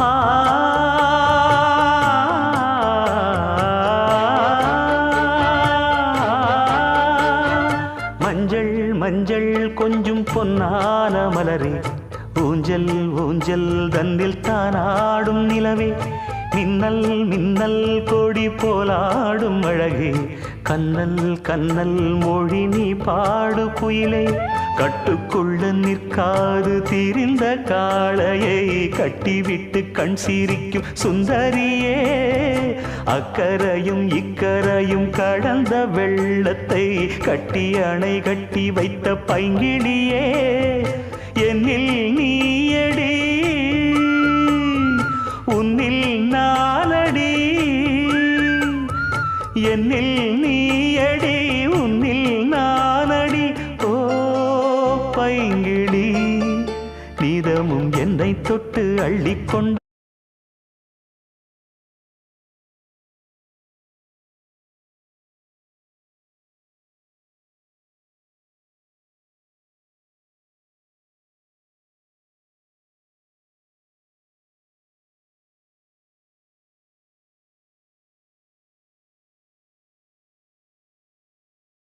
ஆ மஞ்சள் மஞ்சள் கொஞ்சம் பொன்னான மலரே, ஊஞ்சல் ஊஞ்சல் தன்னில் தானாடும் நிலவே, மின்னல் மின்னல் கொடி போலாடும் அழகே, கண்ணல் கண்ணல் மொழி நீ பாடு குயிலே, கட்டுக்குள்ள நிற்காது திரிந்த காளையை கட்டிவிட்டு கண் சிரிக்கும் சுந்தரியே, அக்கரையும் இக்கரையும் கடந்த வெள்ளத்தை கட்டி அணை கட்டி வைத்த பைங்கிளியே, என்னில் நீயடி உன்னில் நானடி, என்னில் நீயடி உன்னில் நானடி. ஓ பைங்கிளி, நீதமும் என்னை தொட்டு அள்ளிக்கொண்டு